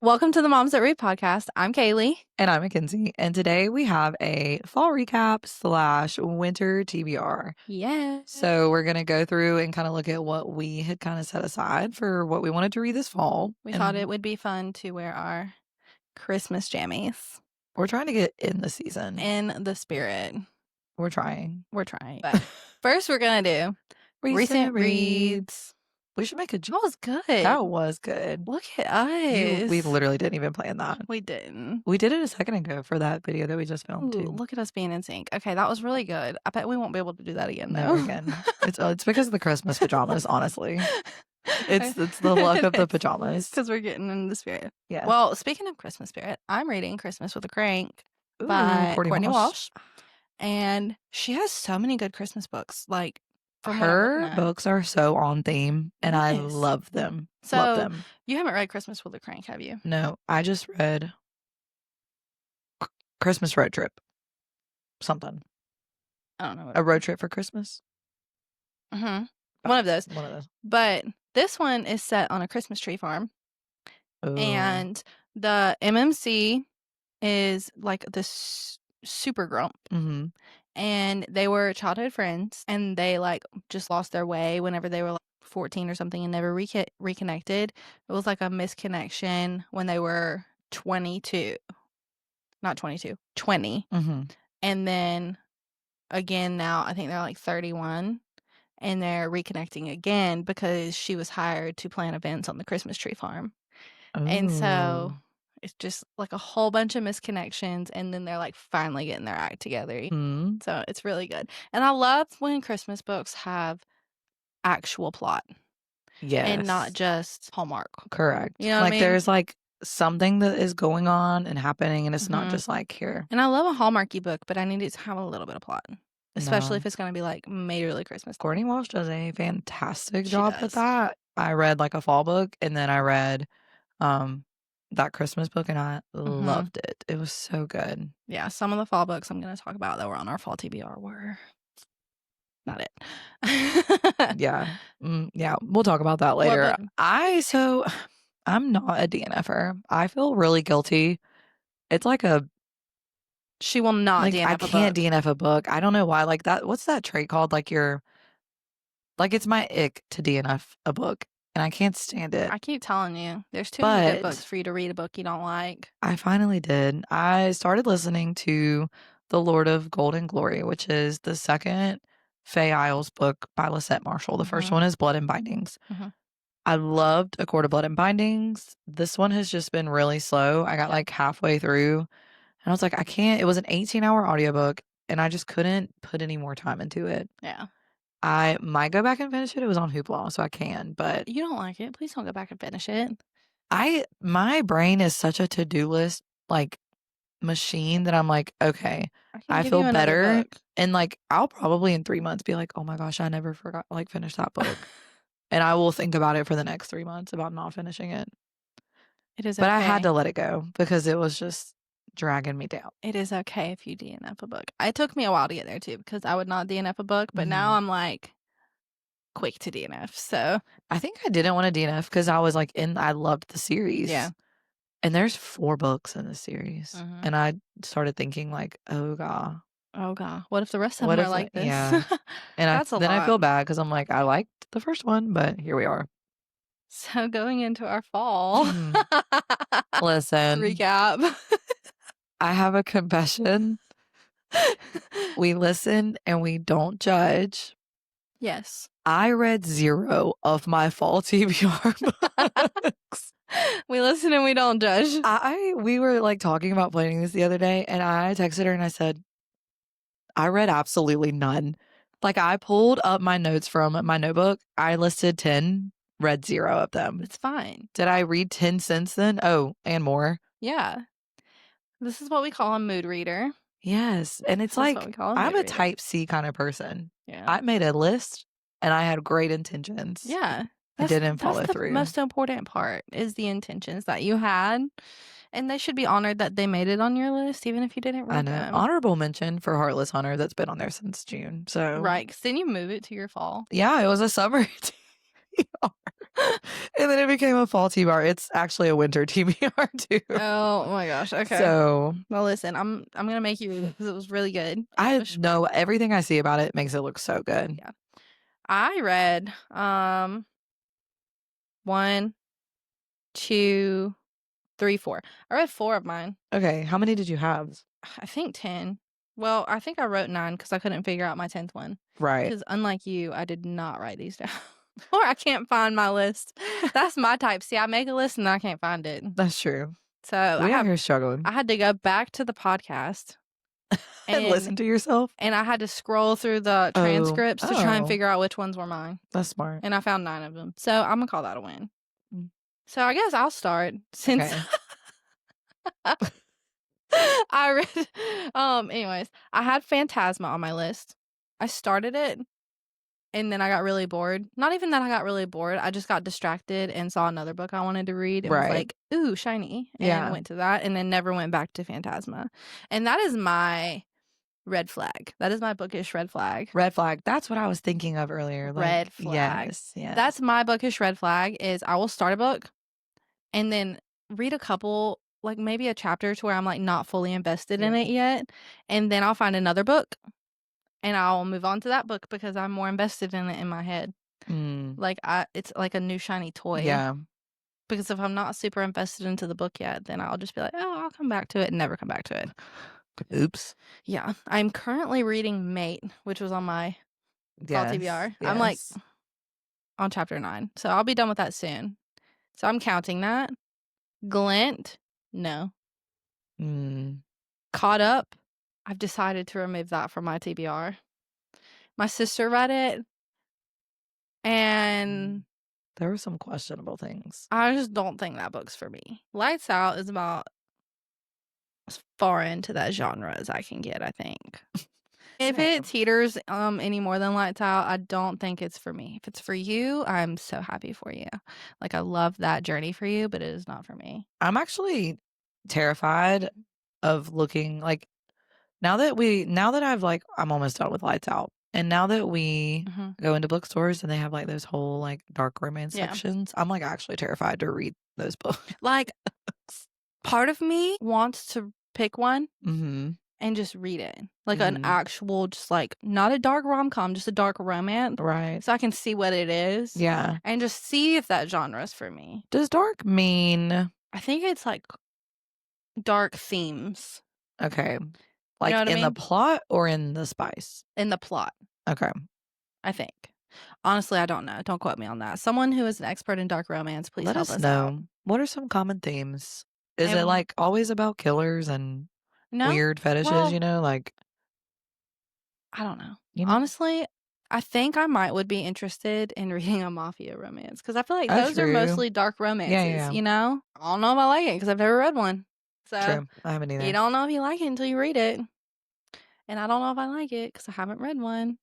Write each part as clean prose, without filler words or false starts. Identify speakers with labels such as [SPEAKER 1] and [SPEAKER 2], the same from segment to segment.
[SPEAKER 1] Welcome to the Moms That Read podcast. I'm Kaylee.
[SPEAKER 2] And I'm Mckenzie. And today we have a fall recap / winter TBR.
[SPEAKER 1] Yeah.
[SPEAKER 2] So we're going to go through and kind of look at what we had kind of set aside for what we wanted to read this fall.
[SPEAKER 1] We thought it would be fun to wear our Christmas jammies.
[SPEAKER 2] We're trying to get in the season.
[SPEAKER 1] In the spirit.
[SPEAKER 2] We're trying.
[SPEAKER 1] But first we're going to do recent reads.
[SPEAKER 2] We should make a...
[SPEAKER 1] That was good.
[SPEAKER 2] That was good.
[SPEAKER 1] Look at us.
[SPEAKER 2] We literally didn't even plan that.
[SPEAKER 1] We didn't.
[SPEAKER 2] We did it a second ago for that video that we just filmed too.
[SPEAKER 1] Look at us being in sync. Okay, that was really good. I bet we won't be able to do that again though.
[SPEAKER 2] Never again. It's because of the Christmas pajamas, honestly. It's the luck of the pajamas.
[SPEAKER 1] Because we're getting in the spirit.
[SPEAKER 2] Yeah.
[SPEAKER 1] Well, speaking of Christmas spirit, I'm reading Christmas with a Crank
[SPEAKER 2] Ooh,
[SPEAKER 1] by Courtney Walsh. And she has so many good Christmas books. Like,
[SPEAKER 2] her books are so on theme, and I love them.
[SPEAKER 1] So,
[SPEAKER 2] love them.
[SPEAKER 1] You haven't read Christmas with a Crank, have you?
[SPEAKER 2] No, I just read Christmas Road Trip. Something.
[SPEAKER 1] I don't know.
[SPEAKER 2] A road trip for Christmas?
[SPEAKER 1] Mm-hmm. One of those. But this one is set on a Christmas tree farm.
[SPEAKER 2] Ooh.
[SPEAKER 1] And the MMC is like this super grump.
[SPEAKER 2] Mm-hmm.
[SPEAKER 1] And they were childhood friends, and they like just lost their way whenever they were like 14 or something and never reconnected. It was like a misconnection when they were 22. Not 22, 20.
[SPEAKER 2] Mm-hmm.
[SPEAKER 1] And then again now, I think they're like 31, and they're reconnecting again because she was hired to plan events on the Christmas tree farm.
[SPEAKER 2] Ooh.
[SPEAKER 1] And so it's just like a whole bunch of misconnections, and then they're like finally getting their act together.
[SPEAKER 2] Mm-hmm.
[SPEAKER 1] So it's really good. And I love when Christmas books have actual plot.
[SPEAKER 2] Yes.
[SPEAKER 1] And not just Hallmark.
[SPEAKER 2] Correct.
[SPEAKER 1] You know what I mean?
[SPEAKER 2] There's like something that is going on and happening, and it's not just like here.
[SPEAKER 1] And I love a Hallmarky book, but I need it to have a little bit of plot. Especially if it's going to be like majorly Christmas.
[SPEAKER 2] Courtney Walsh does a fantastic job at that. I read like a fall book, and then I read that Christmas book, and I loved it. It was so good.
[SPEAKER 1] Yeah, some of the fall books I'm going to talk about that were on our fall TBR were not it.
[SPEAKER 2] Yeah. Yeah, we'll talk about that later. I'm not a DNFer. I feel really guilty. It's like
[SPEAKER 1] she will not DNF a book.
[SPEAKER 2] I can't DNF a book. I don't know why. Like that, what's that trait called? Like it's my ick to DNF a book. And I can't stand it.
[SPEAKER 1] I keep telling you, there's too many good books for you to read a book you don't like.
[SPEAKER 2] I finally did. I started listening to The Lord of Gold and Glory, which is the second Faye Isles book by Lisette Marshall. The first one is Blood and Bindings. I loved A Court of Blood and Bindings. This one has just been really slow. I got like halfway through, and I was like, I can't. It was an 18-hour audiobook, and I just couldn't put any more time into it.
[SPEAKER 1] Yeah.
[SPEAKER 2] I might go back and finish it. It was on Hoopla, so I can, but...
[SPEAKER 1] You don't like it. Please don't go back and finish it.
[SPEAKER 2] My brain is such a to-do list, like, machine that I'm like, okay, I feel better. And, like, I'll probably in 3 months be like, oh my gosh, I never forgot, like, finish that book. And I will think about it for the next 3 months about not finishing it.
[SPEAKER 1] It is
[SPEAKER 2] But I had to let it go because it was just dragging me down.
[SPEAKER 1] It is okay if you DNF a book. It took me a while to get there too because I would not DNF a book, but now I'm like quick to DNF. So
[SPEAKER 2] I think I didn't want to DNF because I was like I loved the series.
[SPEAKER 1] Yeah.
[SPEAKER 2] And there's 4 books in the series. And I started thinking like, oh God.
[SPEAKER 1] What if the rest of them are like this?
[SPEAKER 2] Yeah. And I feel bad because I'm like, I liked the first one, but here we are.
[SPEAKER 1] So going into our fall.
[SPEAKER 2] Listen.
[SPEAKER 1] Recap.
[SPEAKER 2] I have a confession. We listen and we don't judge.
[SPEAKER 1] Yes.
[SPEAKER 2] I read 0 of my fall TBR books.
[SPEAKER 1] We listen and we don't judge.
[SPEAKER 2] We were like talking about planning this the other day, and I texted her and I said, I read absolutely none. Like I pulled up my notes from my notebook. I listed 10, read 0 of them.
[SPEAKER 1] It's fine.
[SPEAKER 2] Did I read 10 since then? Oh, and more.
[SPEAKER 1] Yeah. This is what we call a mood reader.
[SPEAKER 2] Yes. And it's like, I'm a type C kind of person.
[SPEAKER 1] Yeah.
[SPEAKER 2] I made a list and I had great intentions.
[SPEAKER 1] Yeah.
[SPEAKER 2] I didn't follow through.
[SPEAKER 1] The most important part is the intentions that you had. And they should be honored that they made it on your list, even if you didn't read them.
[SPEAKER 2] Honorable mention for Heartless Hunter that's been on there since June. So
[SPEAKER 1] right. Because then you move it to your fall.
[SPEAKER 2] Yeah, it was a summer. TBR. And then it became a fall TBR. It's actually a winter TBR too.
[SPEAKER 1] Oh my gosh. Okay.
[SPEAKER 2] So
[SPEAKER 1] well, listen, I'm gonna make you read it because it was really good.
[SPEAKER 2] I know everything I see about it makes it look so good.
[SPEAKER 1] Yeah. I read 1, 2, 3, 4. I read 4 of mine.
[SPEAKER 2] Okay, how many did you have?
[SPEAKER 1] I think 10. Well, I think I wrote 9 because I couldn't figure out my 10th one.
[SPEAKER 2] Right.
[SPEAKER 1] Because unlike you, I did not write these down. Or I can't find my list. That's my type. See, I make a list and I can't find it.
[SPEAKER 2] That's true.
[SPEAKER 1] So
[SPEAKER 2] We out here struggling.
[SPEAKER 1] I had to go back to the podcast
[SPEAKER 2] And listen to yourself.
[SPEAKER 1] and I had to scroll through the transcripts to try and
[SPEAKER 2] Oh.
[SPEAKER 1] figure out which ones were mine.
[SPEAKER 2] That's smart.
[SPEAKER 1] And I found 9 of them. So I'm gonna call that a win. So I guess I'll start since
[SPEAKER 2] Okay.
[SPEAKER 1] I read anyways, I had Phantasma on my list. I started it and then I got really bored. Not even that I got really bored. I just got distracted and saw another book I wanted to read and was like, "Ooh, shiny." And went to that and then never went back to Phantasma. And that is my red flag. That is my bookish red flag.
[SPEAKER 2] Red flag. That's what I was thinking of earlier.
[SPEAKER 1] Red flag.
[SPEAKER 2] Yes, yes.
[SPEAKER 1] That's my bookish red flag is I will start a book and then read a couple, like maybe a chapter to where I'm like not fully invested in it yet. And then I'll find another book and I'll move on to that book because I'm more invested in it in my head. Like it's like a new shiny toy.
[SPEAKER 2] Yeah.
[SPEAKER 1] Because if I'm not super invested into the book yet, then I'll just be like, oh, I'll come back to it and never come back to it.
[SPEAKER 2] Oops.
[SPEAKER 1] Yeah. I'm currently reading Mate, which was on my fall TBR. I'm like on chapter 9. So I'll be done with that soon. So I'm counting that. Glint, no. Caught Up, I've decided to remove that from my TBR. My sister read it, and
[SPEAKER 2] there were some questionable things.
[SPEAKER 1] I just don't think that book's for me. Lights Out is about as far into that genre as I can get, I think. If it teeters any more than Lights Out, I don't think it's for me. If it's for you, I'm so happy for you. Like, I love that journey for you, but it is not for me.
[SPEAKER 2] I'm actually terrified of looking like now that I've like I'm almost done with Lights Out. And now that we go into bookstores and they have like those whole like dark romance sections, I'm like actually terrified to read those books.
[SPEAKER 1] Like, part of me wants to pick one and just read it. Like an actual, just like, not a dark rom-com, just a dark romance.
[SPEAKER 2] Right.
[SPEAKER 1] So I can see what it is.
[SPEAKER 2] Yeah.
[SPEAKER 1] And just see if that genre is for me.
[SPEAKER 2] Does dark mean?
[SPEAKER 1] I think it's like dark themes.
[SPEAKER 2] Okay. Like
[SPEAKER 1] you know
[SPEAKER 2] in the plot or in the spice?
[SPEAKER 1] In the plot.
[SPEAKER 2] Okay.
[SPEAKER 1] I think. Honestly, I don't know. Don't quote me on that. Someone who is an expert in dark romance, please help us
[SPEAKER 2] know.
[SPEAKER 1] out.
[SPEAKER 2] What are some common themes? Is it like always about killers and weird fetishes, you know? Like,
[SPEAKER 1] I don't know. Honestly, I think I would be interested in reading a mafia romance because I feel like those are mostly dark romances, you know? I don't know if I like it because I've never read one. So
[SPEAKER 2] true. I haven't either.
[SPEAKER 1] You don't know if you like it until you read it. And I don't know if I like it because I haven't read one.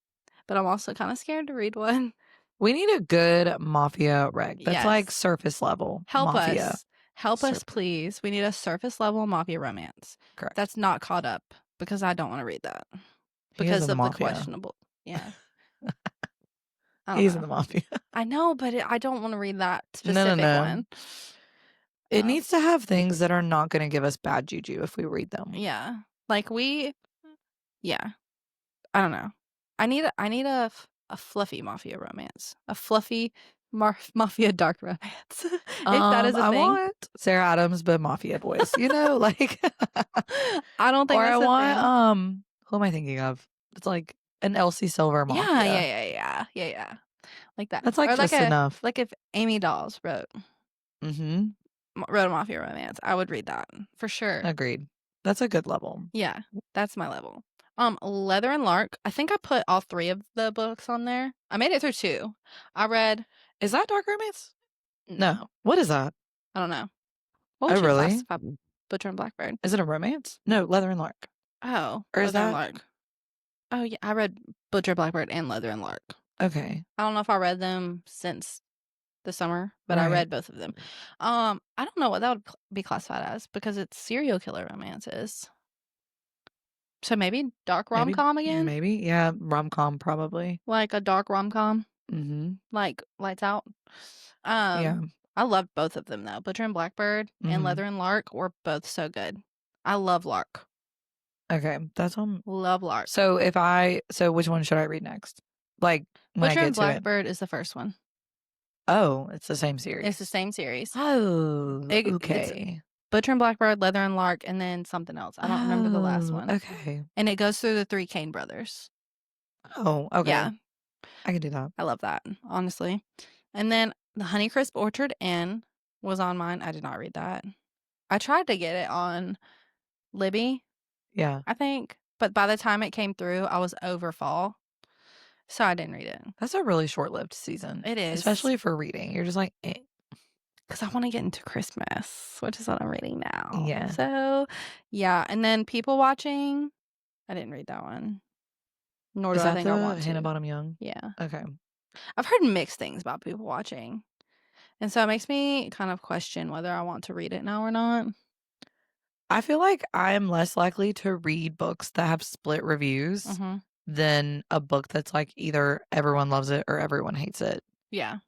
[SPEAKER 1] But I'm also kind of scared to read one.
[SPEAKER 2] We need a good mafia reg. That's like surface level.
[SPEAKER 1] Help
[SPEAKER 2] mafia.
[SPEAKER 1] us. Help us, please. We need a surface level mafia romance.
[SPEAKER 2] Correct.
[SPEAKER 1] That's not Caught Up because I don't want to read that. Because of the questionable. Yeah.
[SPEAKER 2] He's in the mafia.
[SPEAKER 1] I know, but I don't want to read that specific one.
[SPEAKER 2] It needs to have things that are not going to give us bad juju if we read them.
[SPEAKER 1] Yeah. Like yeah. I don't know. I need a fluffy mafia romance. A fluffy mafia dark romance. If that is a thing.
[SPEAKER 2] I want Sarah Adams but mafia boys, you know, like
[SPEAKER 1] I don't think
[SPEAKER 2] or
[SPEAKER 1] that's
[SPEAKER 2] I want
[SPEAKER 1] thing.
[SPEAKER 2] who am I thinking of? It's like an Elsie Silver mafia.
[SPEAKER 1] Yeah. Like that.
[SPEAKER 2] That's like
[SPEAKER 1] or
[SPEAKER 2] just enough.
[SPEAKER 1] Like if Amy Dawes wrote a mafia romance, I would read that for sure.
[SPEAKER 2] Agreed. That's a good level.
[SPEAKER 1] Yeah, that's my level. Leather and Lark. I think I put all 3 of the books on there. I made it through 2. I read.
[SPEAKER 2] Is that dark romance? No. What is that?
[SPEAKER 1] I don't know. What would you classify Butcher and Blackbird?
[SPEAKER 2] Is it a romance? No, Leather and Lark.
[SPEAKER 1] Oh,
[SPEAKER 2] or
[SPEAKER 1] is that and Lark? Oh yeah, I read Butcher, Blackbird, and Leather and Lark.
[SPEAKER 2] Okay.
[SPEAKER 1] I don't know if I read them since the summer, but I read both of them. I don't know what that would be classified as because it's serial killer romances. So maybe dark rom-com again?
[SPEAKER 2] Maybe. Yeah, rom-com probably.
[SPEAKER 1] Like a dark rom-com?
[SPEAKER 2] Mhm.
[SPEAKER 1] like Lights Out.
[SPEAKER 2] Yeah.
[SPEAKER 1] I loved both of them though. Butcher and Blackbird and
[SPEAKER 2] Mhm.
[SPEAKER 1] Leather and Lark were both so good. I love Lark.
[SPEAKER 2] Okay, that's
[SPEAKER 1] Love Lark.
[SPEAKER 2] so which one should I read next? Like, when I
[SPEAKER 1] Butcher and
[SPEAKER 2] get to it?
[SPEAKER 1] Blackbird is the first one.
[SPEAKER 2] Oh, it's the same
[SPEAKER 1] It's the
[SPEAKER 2] series.
[SPEAKER 1] same series.
[SPEAKER 2] Oh,
[SPEAKER 1] It's
[SPEAKER 2] okay.
[SPEAKER 1] Butcher and Blackbird, Leather and Lark, and then something else. I don't remember the last
[SPEAKER 2] Oh,
[SPEAKER 1] one.
[SPEAKER 2] okay.
[SPEAKER 1] And it goes through the 3 Kane brothers.
[SPEAKER 2] Oh, okay.
[SPEAKER 1] Yeah,
[SPEAKER 2] I can do that.
[SPEAKER 1] I love that, honestly. And then The Honeycrisp Orchard Inn was on mine. I did not read that. I tried to get it on Libby,
[SPEAKER 2] Yeah.
[SPEAKER 1] I think, but by the time it came through, I was over fall, so I didn't read it.
[SPEAKER 2] That's a really short-lived season,
[SPEAKER 1] It is,
[SPEAKER 2] especially for reading. You're just like, "Eh."
[SPEAKER 1] because I wanna get into Christmas, which is what I'm reading now.
[SPEAKER 2] Yeah.
[SPEAKER 1] So, yeah, and then People Watching, I didn't read that one, nor do
[SPEAKER 2] Is
[SPEAKER 1] I
[SPEAKER 2] that
[SPEAKER 1] think I
[SPEAKER 2] the
[SPEAKER 1] want
[SPEAKER 2] Hannah
[SPEAKER 1] to.
[SPEAKER 2] Bottom Young?
[SPEAKER 1] Yeah.
[SPEAKER 2] Okay.
[SPEAKER 1] I've heard mixed things about People Watching, and so it makes me kind of question whether I want to read it now or not.
[SPEAKER 2] I feel like I am less likely to read books that have split reviews
[SPEAKER 1] Mhm.
[SPEAKER 2] than a book that's like either everyone loves it or everyone hates it.
[SPEAKER 1] Yeah.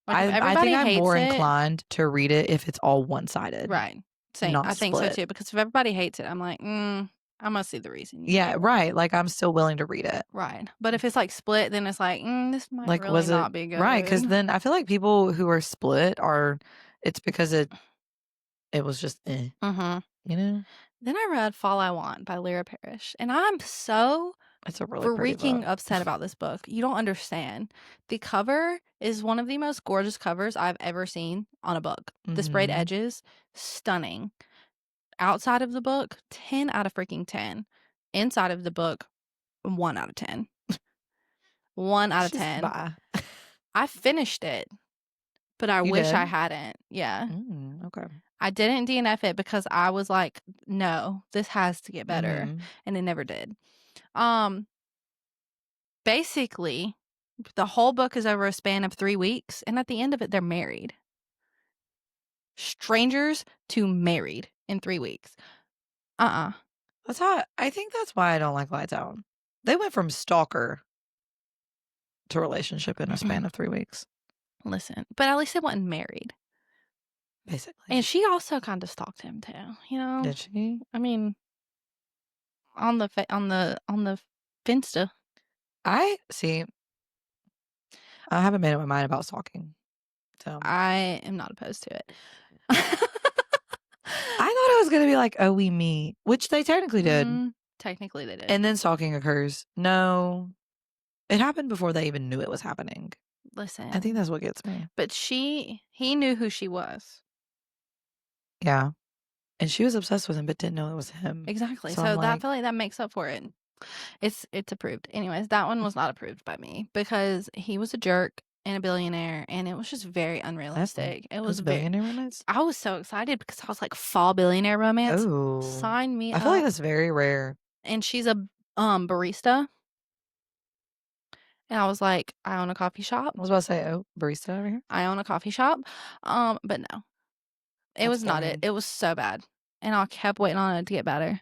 [SPEAKER 1] Like, if
[SPEAKER 2] I think
[SPEAKER 1] everybody
[SPEAKER 2] I'm more
[SPEAKER 1] hates it.
[SPEAKER 2] inclined to read it if it's all one-sided,
[SPEAKER 1] Right. Same.
[SPEAKER 2] not
[SPEAKER 1] I think so
[SPEAKER 2] split.
[SPEAKER 1] too, because if everybody hates it, I'm like, I must see the reason you
[SPEAKER 2] Yeah,
[SPEAKER 1] hate it.
[SPEAKER 2] right, like, I'm still willing to read it.
[SPEAKER 1] Right. But if it's, like, split, then it's like, this might
[SPEAKER 2] Like,
[SPEAKER 1] really
[SPEAKER 2] was it
[SPEAKER 1] not be
[SPEAKER 2] right? Because
[SPEAKER 1] good.
[SPEAKER 2] then I feel like people who are split are it's because it was just,
[SPEAKER 1] Mhm.
[SPEAKER 2] you know?
[SPEAKER 1] Then I read Fall I Want by Lyra Parrish, and I'm so
[SPEAKER 2] It's a really pretty book.
[SPEAKER 1] freaking upset about this book. You don't understand. The cover is one of the most gorgeous covers I've ever seen on a book. The sprayed
[SPEAKER 2] Mhm.
[SPEAKER 1] edges, stunning. Outside of the book, 10 out of freaking 10. Inside of the book, 1 out of 10. 1 out of
[SPEAKER 2] She's
[SPEAKER 1] 10.
[SPEAKER 2] bye.
[SPEAKER 1] I finished it, but I
[SPEAKER 2] You
[SPEAKER 1] wish I
[SPEAKER 2] did?
[SPEAKER 1] hadn't. Yeah.
[SPEAKER 2] Okay.
[SPEAKER 1] I didn't DNF it because I was like, "No, this has to get better,"
[SPEAKER 2] Mhm.
[SPEAKER 1] and it never did. Um, Basically, the whole book is over a span of 3 weeks, and at the end of it, they're married. Strangers to married in 3 weeks. Uh-uh.
[SPEAKER 2] I think that's why I don't like Lights Out. They went from stalker to relationship in a span of 3 weeks,
[SPEAKER 1] Listen, but at least they wasn't married.
[SPEAKER 2] basically.
[SPEAKER 1] And she also kinda stalked him too, you know?
[SPEAKER 2] Did she?
[SPEAKER 1] I mean, on the Finsta.
[SPEAKER 2] I see, I haven't made up my mind about stalking, so
[SPEAKER 1] I am not opposed to it.
[SPEAKER 2] I thought it was gonna be like, "Oh, we meet," which they technically did,
[SPEAKER 1] Technically they did.
[SPEAKER 2] and then stalking occurs. No, it happened before they even knew it was happening. I think
[SPEAKER 1] Listen,
[SPEAKER 2] that's what gets me.
[SPEAKER 1] but he knew who she was.
[SPEAKER 2] Yeah, and she was obsessed with him, but didn't know it was him.
[SPEAKER 1] Exactly.
[SPEAKER 2] So I'm
[SPEAKER 1] So that I
[SPEAKER 2] like,
[SPEAKER 1] feel like that makes up for it. It's approved. Anyways, that one was not approved by me because he was a jerk and a billionaire, and it was just very
[SPEAKER 2] "That's
[SPEAKER 1] unrealistic. It
[SPEAKER 2] was
[SPEAKER 1] was
[SPEAKER 2] a
[SPEAKER 1] very.
[SPEAKER 2] billionaire romance?"
[SPEAKER 1] I was so excited because I was like, fall billionaire romance,
[SPEAKER 2] Oh,
[SPEAKER 1] sign me
[SPEAKER 2] I feel like
[SPEAKER 1] up.
[SPEAKER 2] that's very rare.
[SPEAKER 1] And she's a barista, and I was like, I own a coffee shop.
[SPEAKER 2] I was about to say, "Oh, barista over here?"
[SPEAKER 1] I own a coffee shop. But no, it
[SPEAKER 2] That's
[SPEAKER 1] was not it.
[SPEAKER 2] dang.
[SPEAKER 1] It was so bad, and I kept waiting on it to get better.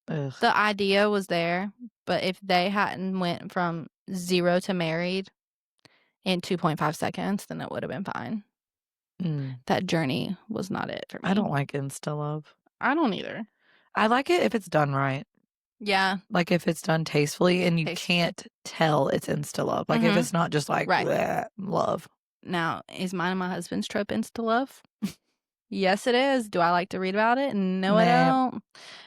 [SPEAKER 2] Ugh.
[SPEAKER 1] The idea was there, but if they hadn't went from 0 to married in 2.5 seconds, then it would have been fine.
[SPEAKER 2] Mm.
[SPEAKER 1] That journey was not it for
[SPEAKER 2] I
[SPEAKER 1] me.
[SPEAKER 2] don't like insta love.
[SPEAKER 1] I don't either.
[SPEAKER 2] I like it if it's done right.
[SPEAKER 1] Yeah,
[SPEAKER 2] Like, if it's done tastefully and you
[SPEAKER 1] tastefully.
[SPEAKER 2] can't tell it's insta love. Like, if
[SPEAKER 1] Mhm.
[SPEAKER 2] it's not just like,
[SPEAKER 1] Right.
[SPEAKER 2] "Bleh, love."
[SPEAKER 1] Now, is mine and my husband's trope insta love? Yes, it is. Do I like to read about it? No, I
[SPEAKER 2] Nah.
[SPEAKER 1] don't.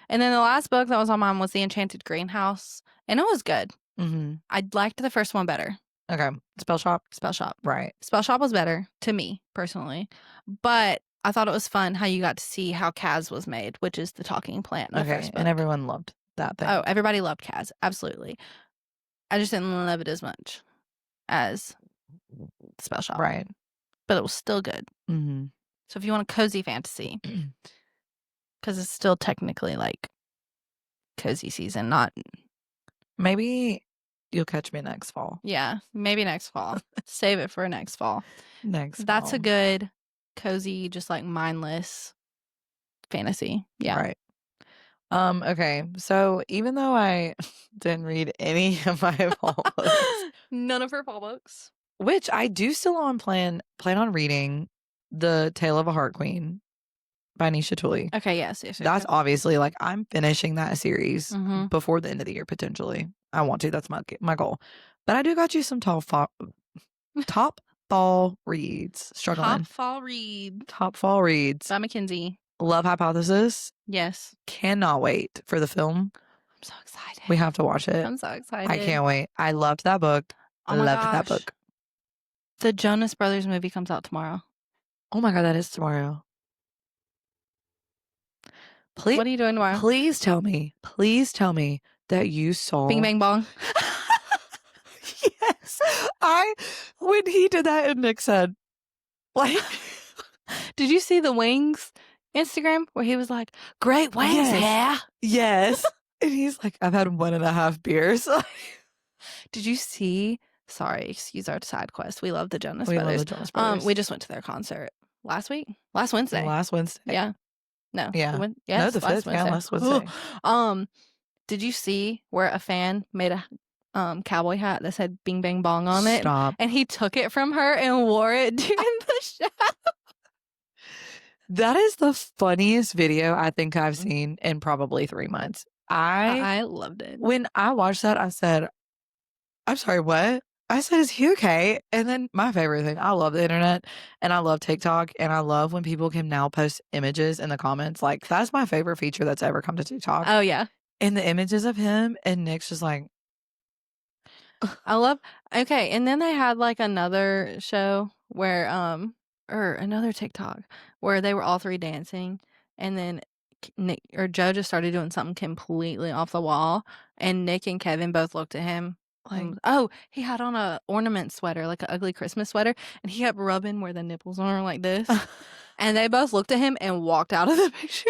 [SPEAKER 1] And then the last book that was on mine was The Enchanted Greenhouse, and it was good.
[SPEAKER 2] Mhm.
[SPEAKER 1] I liked the first one better.
[SPEAKER 2] Okay. Spell shop?
[SPEAKER 1] Spell Shop.
[SPEAKER 2] Right.
[SPEAKER 1] Spell Shop was better to me personally, but I thought it was fun how you got to see how Kaz was made, which is the talking plant in the
[SPEAKER 2] Okay,
[SPEAKER 1] first
[SPEAKER 2] and
[SPEAKER 1] book.
[SPEAKER 2] everyone loved that thing.
[SPEAKER 1] Oh, everybody loved Kaz, absolutely. I just didn't love it as much as Spell Shop,
[SPEAKER 2] Right.
[SPEAKER 1] but it was still good.
[SPEAKER 2] Mhm.
[SPEAKER 1] So if you want a cozy fantasy, because it's still technically like cozy season, not
[SPEAKER 2] Maybe you'll catch me next fall.
[SPEAKER 1] yeah, maybe next fall. Save it for next fall.
[SPEAKER 2] Next
[SPEAKER 1] That's a
[SPEAKER 2] fall.
[SPEAKER 1] good cozy, just like mindless fantasy. Yeah.
[SPEAKER 2] Right. Okay, so even though I didn't read any of my fall books,
[SPEAKER 1] None of her fall books.
[SPEAKER 2] Which I do still plan on reading The Tale of a Heart Queen by Nisha Tully.
[SPEAKER 1] Okay, yes.
[SPEAKER 2] That's obviously, like, I'm finishing that series before the end of the year, potentially. I want to. That's my goal. But I do got you some top fall reads. Struggling. Top fall reads.
[SPEAKER 1] By Mckenzie.
[SPEAKER 2] Love Hypothesis.
[SPEAKER 1] Yes.
[SPEAKER 2] Cannot wait for the film.
[SPEAKER 1] I'm so excited.
[SPEAKER 2] We have to watch it.
[SPEAKER 1] I'm so excited.
[SPEAKER 2] I can't wait. I loved that book.
[SPEAKER 1] Oh my
[SPEAKER 2] loved that
[SPEAKER 1] gosh.
[SPEAKER 2] book.
[SPEAKER 1] The Jonas Brothers movie comes out tomorrow.
[SPEAKER 2] Oh my God, that is tomorrow. Please,
[SPEAKER 1] what are you doing tomorrow?
[SPEAKER 2] Please tell me that you saw
[SPEAKER 1] Bing Bang Bong.
[SPEAKER 2] Yes. When he did that and Nick said, like,
[SPEAKER 1] did you see the Wings Instagram where he was like, great wings here?
[SPEAKER 2] Yes. And he's like, I've had 1.5 beers.
[SPEAKER 1] Did you see? Sorry, excuse our side quest. We love the Jonas Brothers.
[SPEAKER 2] Love the Jonas Brothers.
[SPEAKER 1] We just went to their concert last Wednesday.
[SPEAKER 2] Last Wednesday.
[SPEAKER 1] Yeah. No.
[SPEAKER 2] Yeah.
[SPEAKER 1] Yes,
[SPEAKER 2] no, the 5th. Yeah, last Wednesday.
[SPEAKER 1] Did you see where a fan made a cowboy hat that said Bing Bang Bong on it?
[SPEAKER 2] Stop.
[SPEAKER 1] And he took it from her and wore it during the show.
[SPEAKER 2] That is the funniest video I think I've seen in probably 3 months.
[SPEAKER 1] I loved it.
[SPEAKER 2] When I watched that, I said, I'm sorry, what? I said, is he okay? And then my favorite thing, I love the internet and I love TikTok and I love when people can now post images in the comments. Like, that's my favorite feature that's ever come to TikTok.
[SPEAKER 1] Oh, yeah.
[SPEAKER 2] And the images of him and Nick's just like,
[SPEAKER 1] okay. And then they had like another show where, or another TikTok where they were all three dancing and then Nick or Joe just started doing something completely off the wall and Nick and Kevin both looked at him. Like, oh, he had on a ornament sweater, like an ugly Christmas sweater, and he kept rubbing where the nipples are like this. And they both looked at him and walked out of the picture.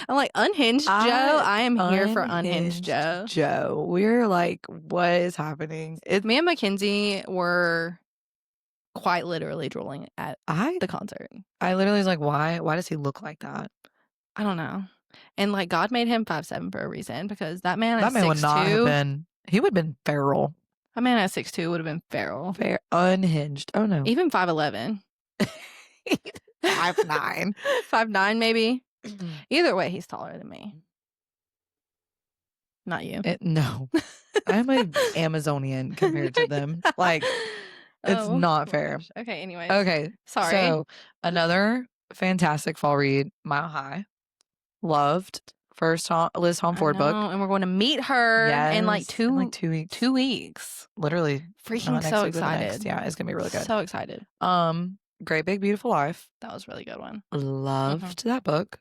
[SPEAKER 1] I'm like, unhinged Joe? I am here for unhinged Joe.
[SPEAKER 2] Joe. We're like, what is happening?
[SPEAKER 1] Me and Mckenzie were quite literally drooling at the concert. I
[SPEAKER 2] literally was like, why? Why does he look like that?
[SPEAKER 1] I don't know. And like, God made him 5'7" for a reason because that man
[SPEAKER 2] would not have been. He would have been feral.
[SPEAKER 1] A man at 6'2" would have been feral.
[SPEAKER 2] Unhinged. Oh, no.
[SPEAKER 1] Even 5'11".
[SPEAKER 2] 5'9".
[SPEAKER 1] 5'9", maybe. Either way, he's taller than me. Not you.
[SPEAKER 2] No. I'm an Amazonian compared to them. Like, it's not fair.
[SPEAKER 1] Okay, anyway.
[SPEAKER 2] Okay.
[SPEAKER 1] Sorry.
[SPEAKER 2] So, another fantastic fall read, Mile High. Loved. First Liz Homford book.
[SPEAKER 1] And we're going to meet her in like 2
[SPEAKER 2] weeks.
[SPEAKER 1] 2 weeks.
[SPEAKER 2] Literally.
[SPEAKER 1] Freaking so excited.
[SPEAKER 2] Yeah, it's going to be really good.
[SPEAKER 1] So excited.
[SPEAKER 2] Great Big Beautiful Life.
[SPEAKER 1] That was a really good one.
[SPEAKER 2] Loved that book.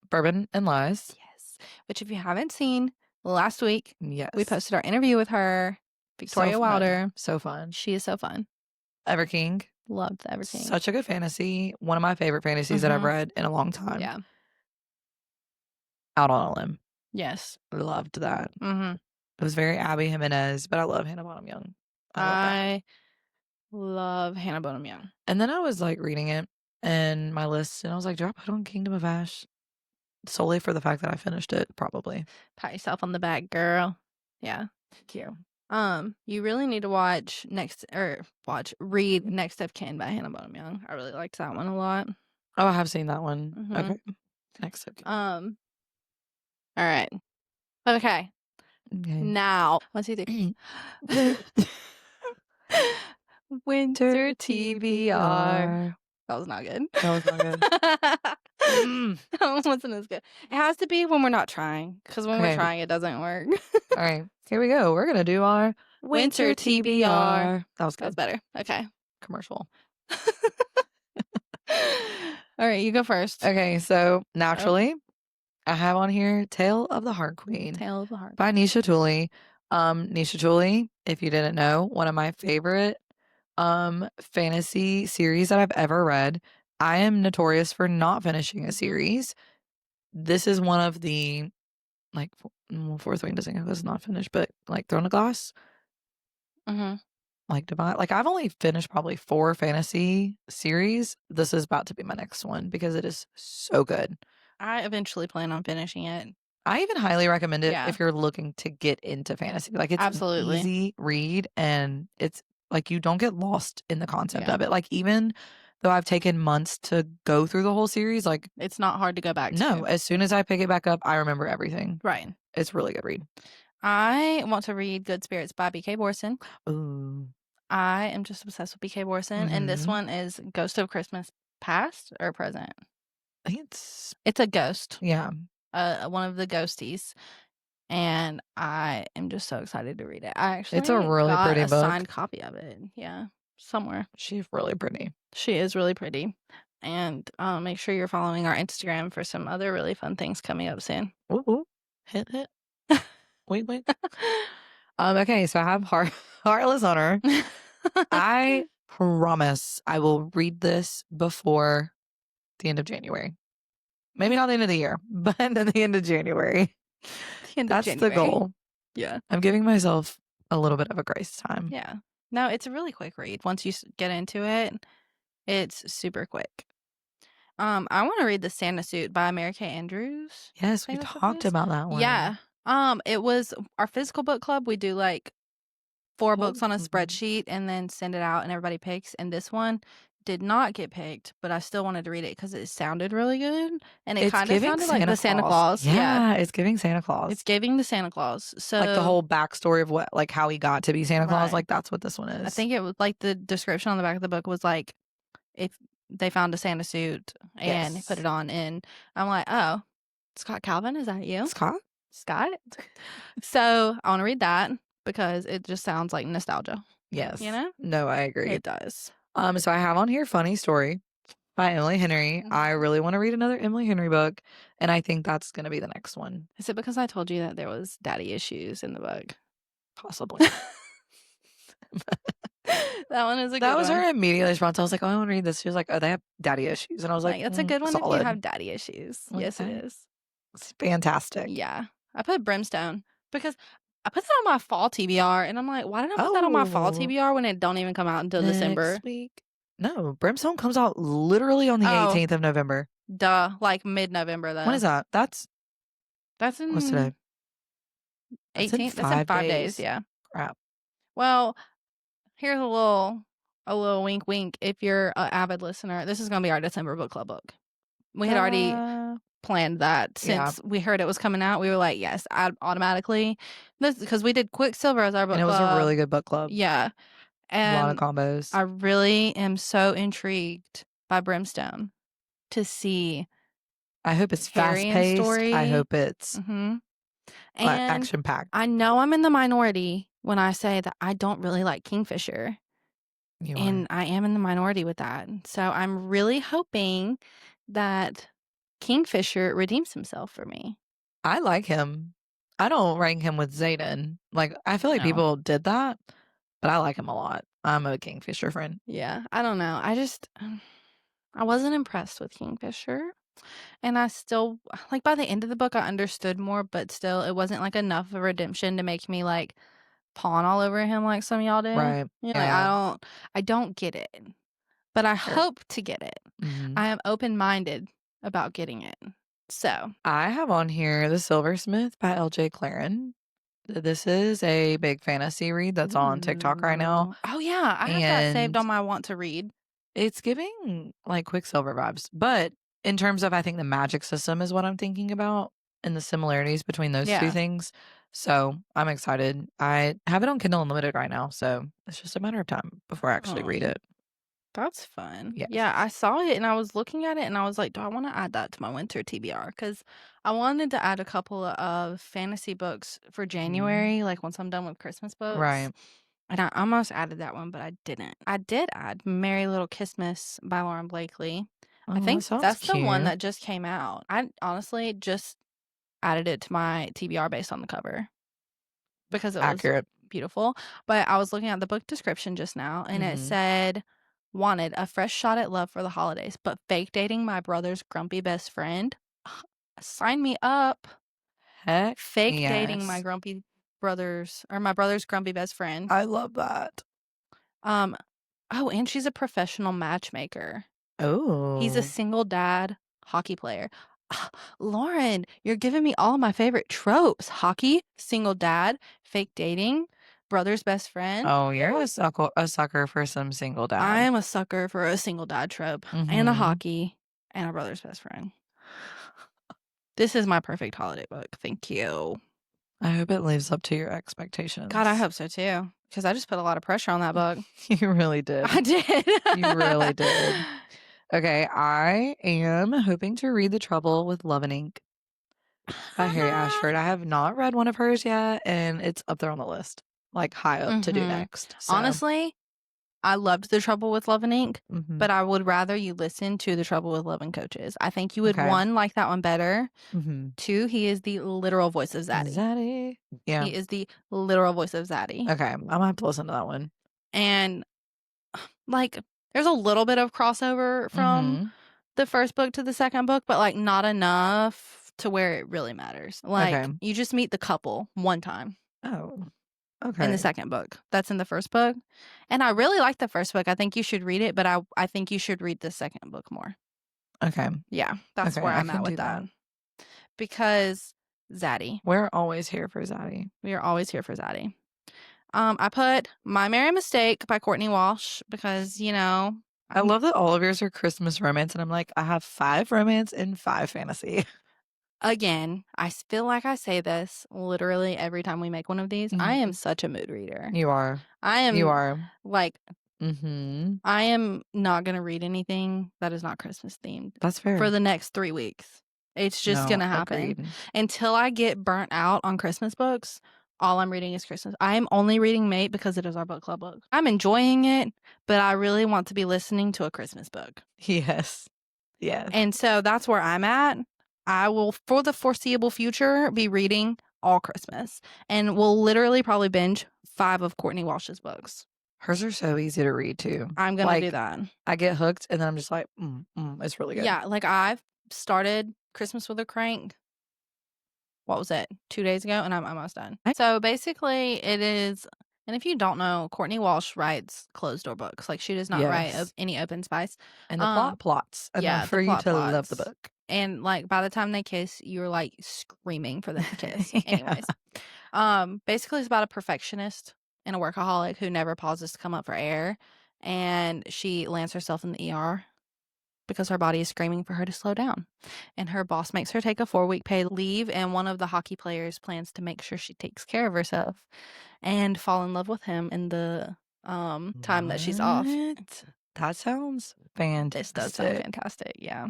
[SPEAKER 2] Bourbon and Lies.
[SPEAKER 1] Yes. Which if you haven't seen, last week we posted our interview with her, Victoria Wilder.
[SPEAKER 2] So fun.
[SPEAKER 1] She is so fun.
[SPEAKER 2] Ever King.
[SPEAKER 1] Loved Ever King.
[SPEAKER 2] Such a good fantasy. One of my favorite fantasies that I've read in a long time.
[SPEAKER 1] Yeah.
[SPEAKER 2] Out on a Limb.
[SPEAKER 1] Yes.
[SPEAKER 2] Loved that. It was very Abby Jimenez, but I love Hannah Bonham Young.
[SPEAKER 1] I love Hannah Bonham Young.
[SPEAKER 2] And then I was like reading it and my list, and I was like, do I put on Kingdom of Ash? Solely for the fact that I finished it, probably.
[SPEAKER 1] Pat yourself on the back, girl. Yeah.
[SPEAKER 2] Thank you.
[SPEAKER 1] You really need to read Next of Kin by Hannah Bonham Young. I really liked that one a lot.
[SPEAKER 2] Oh, I have seen that one. Okay. Next of Kin.
[SPEAKER 1] All right. Okay. Now, 1, 2, 3. Winter TBR. That was not good. That wasn't as good. It has to be when we're not trying, because when we're trying, it doesn't work.
[SPEAKER 2] All right. Here we go. We're going to do our
[SPEAKER 1] Winter TBR.
[SPEAKER 2] That was good.
[SPEAKER 1] That was better. Okay.
[SPEAKER 2] Commercial.
[SPEAKER 1] All right. You go first.
[SPEAKER 2] Okay. So, naturally, I have on here Tale of the Heart Queen.
[SPEAKER 1] Tale of the Heart
[SPEAKER 2] by Nisha Tully. Nisha Tully, if you didn't know, one of my favorite fantasy series that I've ever read. I am notorious for not finishing a series. This is one of the, like, Fourth Wing doesn't go, it's not finished, but like Throne of Glass. Like Divine. Like, I've only finished probably 4 fantasy series. This is about to be my next one because it is so good.
[SPEAKER 1] I eventually plan on finishing it.
[SPEAKER 2] I even highly recommend it if you're looking to get into fantasy. Like, it's an easy read and it's Like, you don't get lost in the concept of it. Like, even though I've taken months to go through the whole series, like,
[SPEAKER 1] it's not hard to go back
[SPEAKER 2] no,
[SPEAKER 1] to.
[SPEAKER 2] as soon as I pick it back up, I remember everything.
[SPEAKER 1] Right.
[SPEAKER 2] It's a really good read.
[SPEAKER 1] I want to read Good Spirits by B.K. Borson.
[SPEAKER 2] Ooh.
[SPEAKER 1] I am just obsessed with B.K. Borson, and this one is Ghost of Christmas Past or Present?
[SPEAKER 2] I think it's
[SPEAKER 1] a ghost.
[SPEAKER 2] Yeah.
[SPEAKER 1] One of the ghosties, and I am just so excited to read it. I
[SPEAKER 2] It's a
[SPEAKER 1] actually
[SPEAKER 2] really
[SPEAKER 1] got
[SPEAKER 2] pretty
[SPEAKER 1] a
[SPEAKER 2] book.
[SPEAKER 1] signed copy of it. Yeah, somewhere.
[SPEAKER 2] She's really pretty.
[SPEAKER 1] She is really pretty. And make sure you're following our Instagram for some other really fun things coming up soon.
[SPEAKER 2] Ooh, ooh. Hit. Wait. Okay, so I have Heartless Hunter. I promise I will read this before the end of January. Maybe not the end of the year, but at the end of January.
[SPEAKER 1] The end of
[SPEAKER 2] That's the
[SPEAKER 1] January.
[SPEAKER 2] goal.
[SPEAKER 1] Yeah.
[SPEAKER 2] I'm giving myself a little bit of a grace time.
[SPEAKER 1] Yeah. No, it's a really quick read. Once you get into it, it's super quick. I want to read The Santa Suit by Mary Kay Andrews.
[SPEAKER 2] Yes, we talked about that one.
[SPEAKER 1] Yeah. It was our physical book club. We do like 4 books on a spreadsheet and then send it out and everybody picks. And this one did not get picked, but I still wanted to read it because it sounded really good. And it kind of sounded like the Santa Claus.
[SPEAKER 2] Yeah, it's giving Santa Claus.
[SPEAKER 1] It's giving the Santa Claus. So
[SPEAKER 2] like the whole backstory of what, like how he got to be Santa Claus. Like that's what this one is.
[SPEAKER 1] I think it was like the description on the back of the book was like, if they found a Santa suit and put it on, and I'm like, oh, Scott Calvin, is that you? Scott? So I want to read that because it just sounds like nostalgia.
[SPEAKER 2] Yes.
[SPEAKER 1] You know?
[SPEAKER 2] No, I agree.
[SPEAKER 1] It does.
[SPEAKER 2] So I have on here Funny Story by Emily Henry. I really want to read another Emily Henry book, and I think that's going to be the next one.
[SPEAKER 1] Is it because I told you that there was daddy issues in the book?
[SPEAKER 2] Possibly.
[SPEAKER 1] That one is a good one.
[SPEAKER 2] That was her immediate response. I was like, oh, I want to read this. She was like, oh, they have daddy issues. And I was like,
[SPEAKER 1] that's a good one
[SPEAKER 2] solid.
[SPEAKER 1] if you have daddy issues. Okay. Yes, it is.
[SPEAKER 2] It's fantastic.
[SPEAKER 1] Yeah. I put Brimstone because I put that on my fall TBR, and I'm like, why did I put that on my fall TBR when it don't even come out until December?
[SPEAKER 2] Next week. No, Brimstone comes out literally on the 18th of November.
[SPEAKER 1] Duh, like mid-November though.
[SPEAKER 2] When is that? That's
[SPEAKER 1] in
[SPEAKER 2] what's today?
[SPEAKER 1] 18th. That's in 5 days. Yeah.
[SPEAKER 2] Crap.
[SPEAKER 1] Well, here's a little wink wink. If you're an avid listener, this is gonna be our December book club book. We had already planned that since we heard it was coming out. We were like, yes, automatically. This because we did Quicksilver as our book club. And it was
[SPEAKER 2] a really good book club.
[SPEAKER 1] Yeah. And
[SPEAKER 2] a lot of combos.
[SPEAKER 1] I really am so intrigued by Brimstone to see.
[SPEAKER 2] I hope it's fast-paced. I hope it's action-packed.
[SPEAKER 1] I know I'm in the minority when I say that I don't really like Kingfisher. And I am in the minority with that. So I'm really hoping that Kingfisher redeems himself for me.
[SPEAKER 2] I like him. I don't rank him with Xaden. Like, I feel like people did that, but I like him a lot. I'm a Kingfisher friend.
[SPEAKER 1] Yeah, I don't know. I wasn't impressed with Kingfisher. And I still, like, by the end of the book, I understood more, but still, it wasn't, like, enough of a redemption to make me, like, pawn all over him like some of y'all do.
[SPEAKER 2] Right.
[SPEAKER 1] You know, like, I don't get it. But I hope to get it.
[SPEAKER 2] Mm-hmm.
[SPEAKER 1] I am open-minded about getting it. So.
[SPEAKER 2] I have on here The Silversmith by L.J. Claren. This is a big fantasy read that's on TikTok right now.
[SPEAKER 1] Oh, yeah. I have that saved on my want to read.
[SPEAKER 2] It's giving, like, Quicksilver vibes. But in terms of, I think, the magic system is what I'm thinking about and the similarities between those two things. So I'm excited. I have it on Kindle Unlimited right now. So it's just a matter of time before I actually read it.
[SPEAKER 1] That's fun.
[SPEAKER 2] Yes.
[SPEAKER 1] Yeah, I saw it and I was looking at it and I was like, do I want to add that to my winter TBR? Because I wanted to add a couple of fantasy books for January, like once I'm done with Christmas books.
[SPEAKER 2] Right.
[SPEAKER 1] And I almost added that one, but I didn't. I did add Merry Little Christmas by Lauren Blakely. I think that's the one that just came out. I honestly just added it to my TBR based on the cover because it was beautiful. But I was looking at the book description just now and it said, wanted a fresh shot at love for the holidays, but fake dating my brother's grumpy best friend. Sign me up.
[SPEAKER 2] Heck,
[SPEAKER 1] fake dating my grumpy brother's or my brother's grumpy best friend.
[SPEAKER 2] I love that.
[SPEAKER 1] Oh, and she's a professional matchmaker.
[SPEAKER 2] Oh.
[SPEAKER 1] He's a single dad hockey player. Lauren, you're giving me all my favorite tropes. Hockey, single dad, fake dating. Brother's Best Friend.
[SPEAKER 2] Oh, you're a sucker for some single
[SPEAKER 1] I
[SPEAKER 2] dad.
[SPEAKER 1] am a sucker for a single dad trope and a
[SPEAKER 2] Mhm.
[SPEAKER 1] hockey and a Brother's Best Friend. This is my perfect holiday book. Thank you.
[SPEAKER 2] I hope it lives up to your
[SPEAKER 1] God, I
[SPEAKER 2] expectations.
[SPEAKER 1] hope so too, because I just put a lot of pressure on that book.
[SPEAKER 2] You really did.
[SPEAKER 1] I did.
[SPEAKER 2] You really did. Okay, I am hoping to read The Trouble with Love and Ink by Harry Ashford. I have not read one of hers yet, and it's up there on the list, like high up to do next. So,
[SPEAKER 1] Honestly, I loved The Trouble with Love and Ink,
[SPEAKER 2] mhm.
[SPEAKER 1] but I would rather you listen to The Trouble with Love and Coaches. I think you would,
[SPEAKER 2] Okay.
[SPEAKER 1] one, like that one better.
[SPEAKER 2] Mhm.
[SPEAKER 1] Two, he is the literal voice of Zaddy.
[SPEAKER 2] Zaddy. Yeah.
[SPEAKER 1] He is the literal voice of Zaddy.
[SPEAKER 2] Okay, I'm gonna have to listen to that one.
[SPEAKER 1] And, like, there's a little bit of crossover from
[SPEAKER 2] Mhm.
[SPEAKER 1] the first book to the second book, but, like, not enough to where it really matters. Like,
[SPEAKER 2] Okay.
[SPEAKER 1] you just meet the couple one time
[SPEAKER 2] Oh,
[SPEAKER 1] in the
[SPEAKER 2] okay.
[SPEAKER 1] second book. That's in the first book. And I really like the first book. I think you should read it, but I think you should read the second book more.
[SPEAKER 2] Okay.
[SPEAKER 1] Yeah, that's
[SPEAKER 2] Okay,
[SPEAKER 1] where
[SPEAKER 2] I
[SPEAKER 1] I'm
[SPEAKER 2] can
[SPEAKER 1] at
[SPEAKER 2] do
[SPEAKER 1] with that.
[SPEAKER 2] that.
[SPEAKER 1] Because Zaddy.
[SPEAKER 2] We're always here for Zaddy.
[SPEAKER 1] We are always here for Zaddy. I put My Merry Mistake by Courtney Walsh because,
[SPEAKER 2] I love that all of yours are Christmas romance, and I'm like, I have 5 romance and 5 fantasy.
[SPEAKER 1] again, I feel like I say this literally every time we make one of these. I am
[SPEAKER 2] Mhm.
[SPEAKER 1] such a mood reader.
[SPEAKER 2] You are.
[SPEAKER 1] I
[SPEAKER 2] You
[SPEAKER 1] am
[SPEAKER 2] are.
[SPEAKER 1] like,
[SPEAKER 2] Mhm.
[SPEAKER 1] I am not going to read anything that is not Christmas themed
[SPEAKER 2] That's
[SPEAKER 1] for
[SPEAKER 2] fair.
[SPEAKER 1] the next 3 weeks. It's just
[SPEAKER 2] No,
[SPEAKER 1] going to happen.
[SPEAKER 2] agreed.
[SPEAKER 1] Until I get burnt out on Christmas books, all I'm reading is Christmas. I am only reading Mate because it is our book club book. I'm enjoying it, but I really want to be listening to a Christmas book.
[SPEAKER 2] Yes. Yes.
[SPEAKER 1] And so that's where I'm at. I will, for the foreseeable future, be reading all Christmas and will literally probably binge 5 of Courtney Walsh's books.
[SPEAKER 2] Hers are so easy to read too.
[SPEAKER 1] I'm going to do that.
[SPEAKER 2] I get hooked and then I'm just like, it's really good.
[SPEAKER 1] Yeah, like I've started Christmas with a Crank. What was it? 2 days ago, and I'm almost done. So basically, it is. And if you don't know, Courtney Walsh writes closed door books. Like she does not write
[SPEAKER 2] Yes.
[SPEAKER 1] any open spice.
[SPEAKER 2] And the plot plots
[SPEAKER 1] Yeah,
[SPEAKER 2] enough
[SPEAKER 1] the
[SPEAKER 2] for you
[SPEAKER 1] plot
[SPEAKER 2] to love the
[SPEAKER 1] plots.
[SPEAKER 2] book.
[SPEAKER 1] And like by the time they kiss, you're like screaming for them to kiss.
[SPEAKER 2] Yeah.
[SPEAKER 1] Anyways, basically, it's about a perfectionist and a workaholic who never pauses to come up for air, and she lands herself in the ER because her body is screaming for her to slow down. And her boss makes her take a 4-week paid leave, and one of the hockey players plans to make sure she takes care of herself and fall in love with him in the time that she's off.
[SPEAKER 2] What? That sounds fantastic.
[SPEAKER 1] This does sound fantastic, yeah.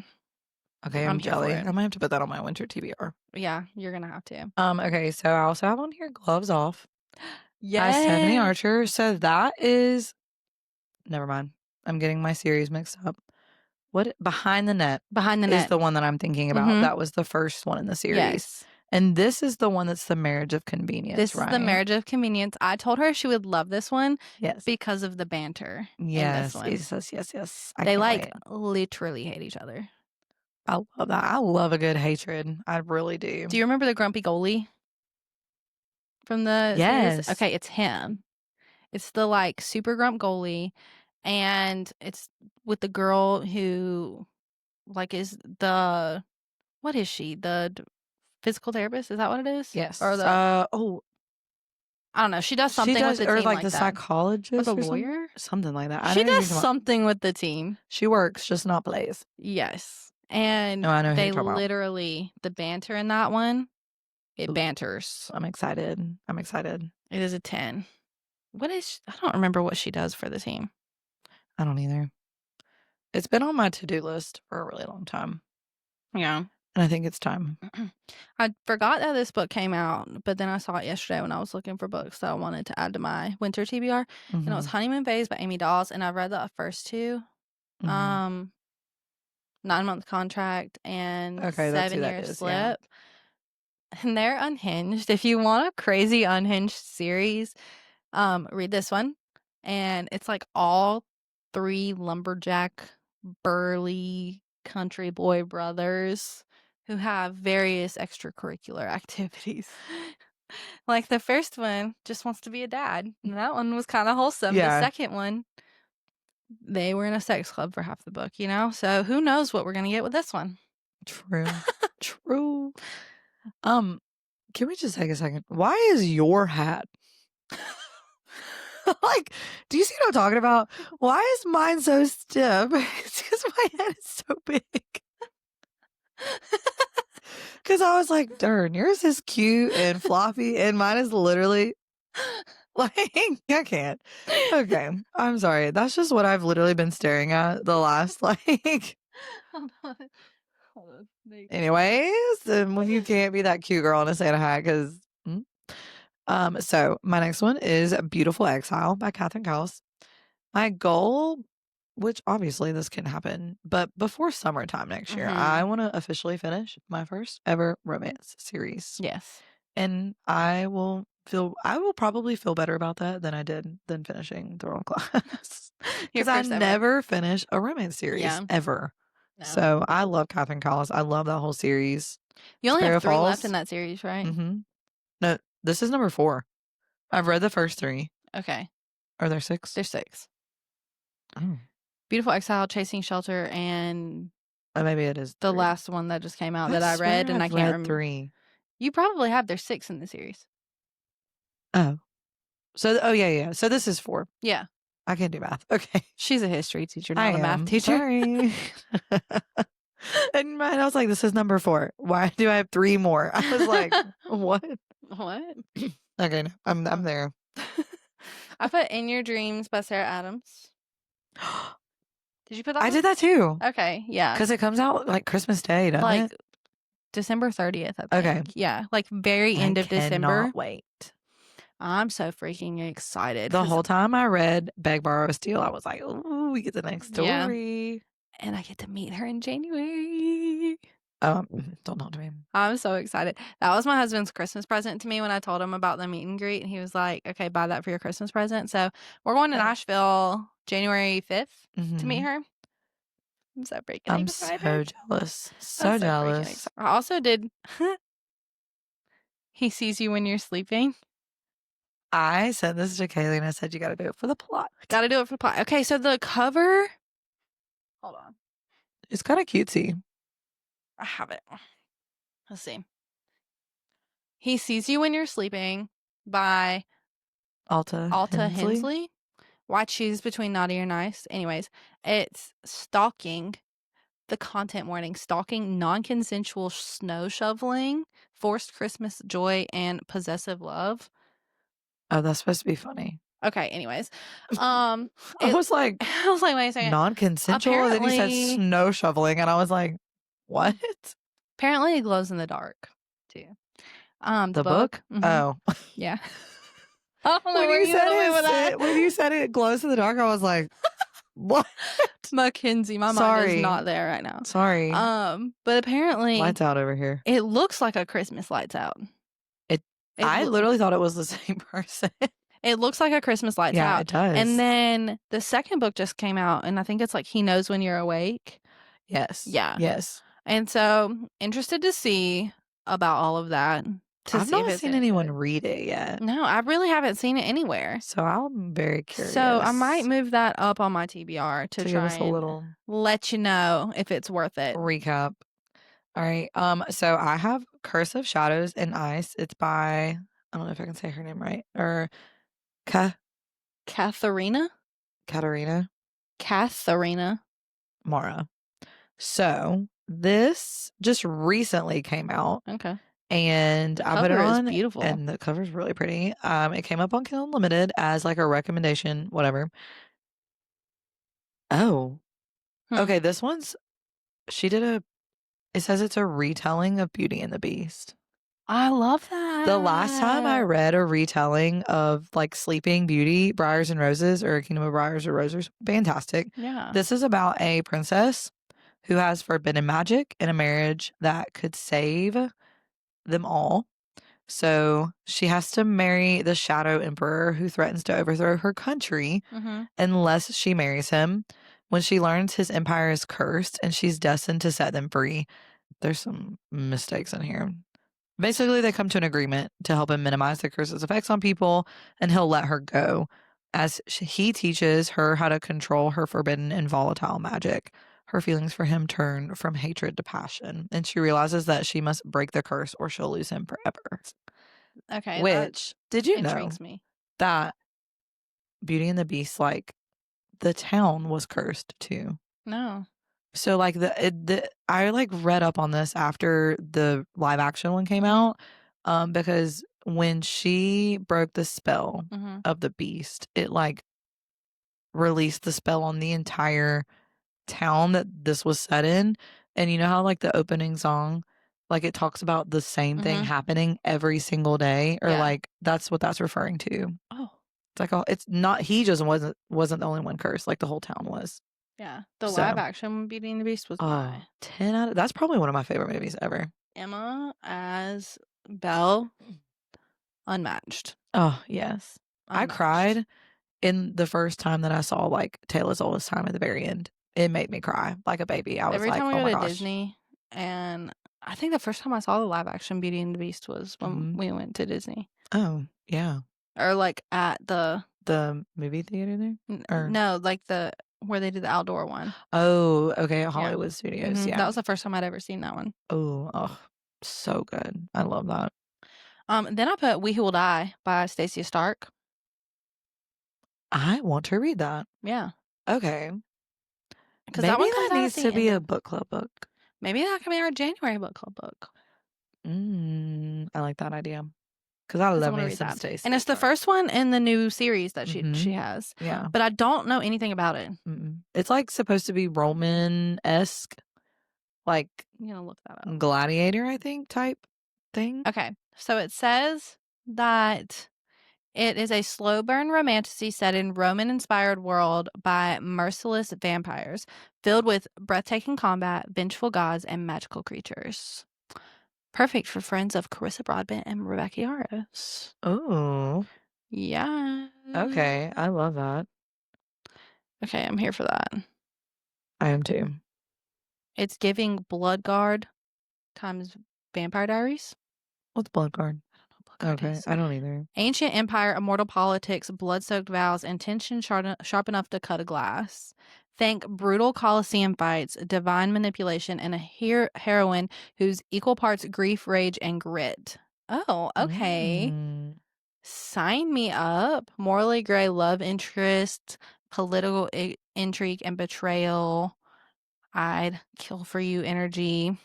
[SPEAKER 2] Okay,
[SPEAKER 1] I'm
[SPEAKER 2] I'm
[SPEAKER 1] here for
[SPEAKER 2] jelly.
[SPEAKER 1] it.
[SPEAKER 2] I might have to put that on my winter TBR.
[SPEAKER 1] Yeah, you're gonna have to.
[SPEAKER 2] Okay, so I also have on here Gloves Off by Stephanie
[SPEAKER 1] Yeah.
[SPEAKER 2] Archer. So that is never mind. I'm getting my series mixed up. What Behind the Net
[SPEAKER 1] Behind the
[SPEAKER 2] is
[SPEAKER 1] Net.
[SPEAKER 2] the one that I'm thinking about. That was the first one in the series.
[SPEAKER 1] Yes.
[SPEAKER 2] And this is the one that's the Marriage of Convenience,
[SPEAKER 1] This is the
[SPEAKER 2] right?
[SPEAKER 1] Marriage of Convenience. I told her she would love this one
[SPEAKER 2] Yes.
[SPEAKER 1] because of the banter in this
[SPEAKER 2] Yes.
[SPEAKER 1] one.
[SPEAKER 2] Yes.
[SPEAKER 1] They
[SPEAKER 2] can't
[SPEAKER 1] like
[SPEAKER 2] wait.
[SPEAKER 1] literally hate each other.
[SPEAKER 2] I love that. I love a good hatred. I really do.
[SPEAKER 1] Do you remember the grumpy goalie from the series?
[SPEAKER 2] Yes.
[SPEAKER 1] Okay, it's him. It's the like super grump goalie, and it's with the girl who like is the what is she? The physical therapist? Is that what it is?
[SPEAKER 2] Yes.
[SPEAKER 1] Or the I don't know. She does something
[SPEAKER 2] she does,
[SPEAKER 1] with the
[SPEAKER 2] or
[SPEAKER 1] team
[SPEAKER 2] like
[SPEAKER 1] like
[SPEAKER 2] the
[SPEAKER 1] that.
[SPEAKER 2] psychologist
[SPEAKER 1] Or the
[SPEAKER 2] or
[SPEAKER 1] lawyer?
[SPEAKER 2] something like that. I
[SPEAKER 1] She
[SPEAKER 2] know you're
[SPEAKER 1] does
[SPEAKER 2] talking about.
[SPEAKER 1] something with the team.
[SPEAKER 2] She works, just not plays.
[SPEAKER 1] Yes. And
[SPEAKER 2] No, I know who
[SPEAKER 1] they
[SPEAKER 2] you're talking about.
[SPEAKER 1] literally the banter in that one, it banters.
[SPEAKER 2] I'm excited.
[SPEAKER 1] It is a 10. I don't remember what she does for the team.
[SPEAKER 2] I don't either. It's been on my to-do list for a really long time.
[SPEAKER 1] Yeah.
[SPEAKER 2] And I think it's time.
[SPEAKER 1] I forgot that this book came out, but then I saw it yesterday when I was looking for books that I wanted to add to my winter TBR. And it was Honeymoon Phase by Amy Dawes, and I read the first two. 9-month Contract and
[SPEAKER 2] Okay, that's who
[SPEAKER 1] 7
[SPEAKER 2] that
[SPEAKER 1] Year
[SPEAKER 2] is, yeah.
[SPEAKER 1] Slip. And they're unhinged. If you want a crazy unhinged series, read this one. And it's like all 3 lumberjack, burly country boy brothers who have various extracurricular activities. Like the first one just wants to be a dad. And that one was kind of wholesome.
[SPEAKER 2] Yeah.
[SPEAKER 1] The second one, they were in a sex club for half the book, So who knows what we're going to get with this one?
[SPEAKER 2] True. True. Can we just take a second? Why is your hat Like, do you see what I'm talking about? Why is mine so stiff? It's because my head is so big. Because I was like, darn, yours is cute and floppy, and mine is literally like, I can't. Okay, I'm sorry. That's just what I've literally been staring at the last, like,
[SPEAKER 1] Hold on. Hold on. There you go.
[SPEAKER 2] anyways, and when you can't be that cute girl in a Santa hat, because. So my next one is Beautiful Exile by Catherine Cowles. My goal, which obviously this can happen, but before summertime next year, I want to officially finish my first ever romance series.
[SPEAKER 1] Yes.
[SPEAKER 2] And I will probably feel better about that than I did than finishing Throne Class.
[SPEAKER 1] Your
[SPEAKER 2] Because I
[SPEAKER 1] first ever.
[SPEAKER 2] never finished a romance series
[SPEAKER 1] Yeah.
[SPEAKER 2] ever.
[SPEAKER 1] No.
[SPEAKER 2] So I love Catherine Cowles. I love that whole series.
[SPEAKER 1] You only
[SPEAKER 2] Sparrow
[SPEAKER 1] have 3 left
[SPEAKER 2] Falls.
[SPEAKER 1] in that series, right?
[SPEAKER 2] Mm-hmm. No, this is number 4. I've read the first 3.
[SPEAKER 1] Okay.
[SPEAKER 2] Are there 6?
[SPEAKER 1] There's 6.
[SPEAKER 2] Oh.
[SPEAKER 1] Beautiful Exile, Chasing Shelter, and
[SPEAKER 2] Maybe it is
[SPEAKER 1] the
[SPEAKER 2] 3.
[SPEAKER 1] last one that just came out that I
[SPEAKER 2] swear
[SPEAKER 1] read, and I
[SPEAKER 2] I've
[SPEAKER 1] can't
[SPEAKER 2] read
[SPEAKER 1] remember.
[SPEAKER 2] 3.
[SPEAKER 1] You probably have. There's 6 in the series.
[SPEAKER 2] Oh. So, yeah. So this is 4.
[SPEAKER 1] Yeah.
[SPEAKER 2] I can't do math. Okay.
[SPEAKER 1] She's a history teacher,
[SPEAKER 2] I
[SPEAKER 1] not a math
[SPEAKER 2] am.
[SPEAKER 1] teacher.
[SPEAKER 2] Sorry. And mine, I was like, this is number 4. Why do I have 3 more? I was like, what?
[SPEAKER 1] What?
[SPEAKER 2] Okay, no, I'm there.
[SPEAKER 1] I put In Your Dreams by Sarah Adams. Did you put that
[SPEAKER 2] I
[SPEAKER 1] one?
[SPEAKER 2] did that too.
[SPEAKER 1] Okay, yeah.
[SPEAKER 2] Because it comes out like Christmas Day, doesn't
[SPEAKER 1] Like
[SPEAKER 2] it?
[SPEAKER 1] December 30th, I think.
[SPEAKER 2] Okay.
[SPEAKER 1] Yeah, like very end of December.
[SPEAKER 2] Wait.
[SPEAKER 1] I'm so freaking excited.
[SPEAKER 2] The whole time I read Beg, Borrow, Steal, I was like, ooh, we get the next story.
[SPEAKER 1] Yeah. And I get to meet her in January.
[SPEAKER 2] Don't talk to me.
[SPEAKER 1] I'm so excited. That was my husband's Christmas present to me when I told him about the meet and greet. And he was like, okay, buy that for your Christmas present. So we're going to Nashville January 5th to meet her. I'm so freaking excited.
[SPEAKER 2] I'm so jealous. So jealous.
[SPEAKER 1] I also did He Sees You When You're Sleeping.
[SPEAKER 2] I said this to Kaylee and I said, you got to do it for the plot.
[SPEAKER 1] Got to do it for the plot. Okay, so the cover. Hold on.
[SPEAKER 2] It's kind of cutesy.
[SPEAKER 1] I have it. Let's see. He Sees You When You're Sleeping by
[SPEAKER 2] Alta
[SPEAKER 1] Hensley. Why Choose Between Naughty or Nice? Anyways, it's stalking. The content warning: stalking, non-consensual snow shoveling, forced Christmas joy, and possessive love.
[SPEAKER 2] Oh, that's supposed to be funny.
[SPEAKER 1] Okay, anyways.
[SPEAKER 2] I was like,
[SPEAKER 1] wait a second.
[SPEAKER 2] Non-consensual? And then you said snow shoveling, and I was like, what?
[SPEAKER 1] Apparently it glows in the dark, too.
[SPEAKER 2] The book?
[SPEAKER 1] Mm-hmm.
[SPEAKER 2] Oh.
[SPEAKER 1] Yeah. I don't know
[SPEAKER 2] when
[SPEAKER 1] where
[SPEAKER 2] you
[SPEAKER 1] you went away with that.
[SPEAKER 2] When you said it glows in the dark, I was like, what?
[SPEAKER 1] Mckenzie, my mind is not there right now.
[SPEAKER 2] Sorry.
[SPEAKER 1] But apparently
[SPEAKER 2] lights out over here.
[SPEAKER 1] It looks like a Christmas lights out.
[SPEAKER 2] I literally thought it was the same person.
[SPEAKER 1] It looks like a Christmas lights out.
[SPEAKER 2] Yeah, it does.
[SPEAKER 1] And then the second book just came out, and I think it's like He Knows When You're Awake.
[SPEAKER 2] Yes.
[SPEAKER 1] Yeah.
[SPEAKER 2] Yes.
[SPEAKER 1] And so interested to see about all of that.
[SPEAKER 2] I've not seen anyone read it yet.
[SPEAKER 1] No, I really haven't seen it anywhere.
[SPEAKER 2] So I'm very curious.
[SPEAKER 1] So I might move that up on my TBR to try
[SPEAKER 2] give us a little
[SPEAKER 1] let you know if it's worth it.
[SPEAKER 2] Recap. All right. So I have Curse of Shadows and Ice. It's by, I don't know if I can say her name right. Or
[SPEAKER 1] Katharina
[SPEAKER 2] Mara. So this just recently came out.
[SPEAKER 1] Okay.
[SPEAKER 2] And I put it on.
[SPEAKER 1] Beautiful.
[SPEAKER 2] And the cover's really pretty. It came up on Kindle Unlimited as like a recommendation, whatever. Oh. Okay, this one's it says it's a retelling of Beauty and the Beast.
[SPEAKER 1] I love that.
[SPEAKER 2] The last time I read a retelling of like Sleeping Beauty, Briars and Roses, or Kingdom of Briars or Roses, fantastic.
[SPEAKER 1] Yeah.
[SPEAKER 2] This is about a princess who has forbidden magic in a marriage that could save them all. So she has to marry the Shadow Emperor who threatens to overthrow her country unless she marries him. When she learns his empire is cursed and she's destined to set them free. There's some mistakes in here. Basically, they come to an agreement to help him minimize the curse's effects on people, and he'll let her go as he teaches her how to control her forbidden and volatile magic. Her feelings for him turn from hatred to passion, and she realizes that she must break the curse or she'll lose him forever.
[SPEAKER 1] Okay.
[SPEAKER 2] Which, did you know
[SPEAKER 1] intrigues me.
[SPEAKER 2] that Beauty and the Beast, like, the town was cursed too.
[SPEAKER 1] No.
[SPEAKER 2] So, like, I, like, read up on this after the live action one came out, because when she broke the spell of the beast, it, like, released the spell on the entire town that this was set in, and you know how, like, the opening song, like, it talks about the same thing happening every single day, or,
[SPEAKER 1] Yeah.
[SPEAKER 2] like, that's what that's referring to.
[SPEAKER 1] Oh.
[SPEAKER 2] It's like, oh, it's not he just wasn't the only one cursed, like, the whole town was.
[SPEAKER 1] Yeah. The live
[SPEAKER 2] So,
[SPEAKER 1] action Beauty and the Beast was my
[SPEAKER 2] 10 out of that's probably one of my favorite movies ever.
[SPEAKER 1] Emma as Belle, unmatched.
[SPEAKER 2] Oh, yes. I
[SPEAKER 1] Unmatched.
[SPEAKER 2] cried in the first time that I saw, like, Tale as Old as Time at the very end. It made me cry like a baby. I was
[SPEAKER 1] Every
[SPEAKER 2] like,
[SPEAKER 1] time we
[SPEAKER 2] "Oh
[SPEAKER 1] go
[SPEAKER 2] my
[SPEAKER 1] to
[SPEAKER 2] gosh."
[SPEAKER 1] Disney, and I think the first time I saw the live action Beauty and the Beast was when
[SPEAKER 2] Mhm.
[SPEAKER 1] we went to Disney.
[SPEAKER 2] Oh, yeah.
[SPEAKER 1] Or, like, at the
[SPEAKER 2] The movie theater there? Or
[SPEAKER 1] no, like, where they did the outdoor one.
[SPEAKER 2] oh, okay,
[SPEAKER 1] Yeah.
[SPEAKER 2] Hollywood Studios,
[SPEAKER 1] That
[SPEAKER 2] yeah.
[SPEAKER 1] was the first time I'd ever seen that one.
[SPEAKER 2] Oh, so good. I love that.
[SPEAKER 1] Then I put We Who Will Die by Stacia Stark.
[SPEAKER 2] I want to read that.
[SPEAKER 1] Yeah.
[SPEAKER 2] Okay.
[SPEAKER 1] Because that
[SPEAKER 2] Maybe
[SPEAKER 1] one comes
[SPEAKER 2] that
[SPEAKER 1] out at
[SPEAKER 2] needs
[SPEAKER 1] the
[SPEAKER 2] to be
[SPEAKER 1] end
[SPEAKER 2] a
[SPEAKER 1] of
[SPEAKER 2] book club book.
[SPEAKER 1] maybe that can be our January book club book.
[SPEAKER 2] I like that idea. 'Cause I
[SPEAKER 1] Because I
[SPEAKER 2] love
[SPEAKER 1] wanna
[SPEAKER 2] me
[SPEAKER 1] read
[SPEAKER 2] some
[SPEAKER 1] that. And
[SPEAKER 2] Stacey
[SPEAKER 1] it's the
[SPEAKER 2] Stark.
[SPEAKER 1] first one in the new series that she
[SPEAKER 2] Mhm.
[SPEAKER 1] has,
[SPEAKER 2] Yeah.
[SPEAKER 1] but I don't know anything about it.
[SPEAKER 2] It's, like, supposed to be Roman-esque, like,
[SPEAKER 1] I'm gonna look that up.
[SPEAKER 2] gladiator, I think, type thing?
[SPEAKER 1] Okay, so it says that it is a slow burn romantasy set in Roman-inspired world by merciless vampires, filled with breathtaking combat, vengeful gods, and magical creatures. Perfect for friends of Carissa Broadbent and Rebecca Yarros.
[SPEAKER 2] Oh,
[SPEAKER 1] Yeah.
[SPEAKER 2] okay, I love that.
[SPEAKER 1] Okay, I'm here for that.
[SPEAKER 2] I am too.
[SPEAKER 1] It's giving Bloodguard times Vampire Diaries.
[SPEAKER 2] What's Bloodguard?
[SPEAKER 1] I don't know what Bloodguard
[SPEAKER 2] Okay,
[SPEAKER 1] is.
[SPEAKER 2] I don't either.
[SPEAKER 1] Ancient empire, immortal politics, blood-soaked vows, and tension sharp enough to cut a glass. Think brutal Colosseum fights, divine manipulation, and a heroine who's equal parts grief, rage, and grit. Oh, okay.
[SPEAKER 2] Mm,
[SPEAKER 1] Sign me up. Morally gray love interest, political intrigue, and betrayal. I'd kill for you energy.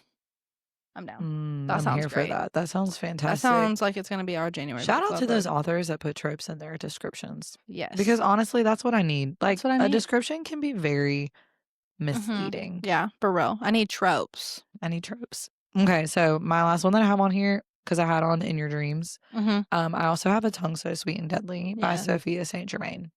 [SPEAKER 1] I'm down. That
[SPEAKER 2] I'm
[SPEAKER 1] sounds
[SPEAKER 2] here for
[SPEAKER 1] great.
[SPEAKER 2] that. That sounds
[SPEAKER 1] That
[SPEAKER 2] fantastic.
[SPEAKER 1] sounds like it's gonna be our January
[SPEAKER 2] Shout
[SPEAKER 1] book
[SPEAKER 2] out
[SPEAKER 1] club
[SPEAKER 2] to those
[SPEAKER 1] book.
[SPEAKER 2] authors that put tropes in their descriptions.
[SPEAKER 1] Yes.
[SPEAKER 2] Because honestly, that's what I need.
[SPEAKER 1] That's
[SPEAKER 2] Like,
[SPEAKER 1] what I
[SPEAKER 2] a
[SPEAKER 1] need.
[SPEAKER 2] description can be very
[SPEAKER 1] Mhm.
[SPEAKER 2] misleading.
[SPEAKER 1] Yeah, for real. I need tropes.
[SPEAKER 2] I need tropes. Okay, so my last one that I have on here, because I had on In Your Dreams,
[SPEAKER 1] Mhm.
[SPEAKER 2] I also have A Tongue So Sweet and Deadly by
[SPEAKER 1] Yeah.
[SPEAKER 2] Sophia St. Germain.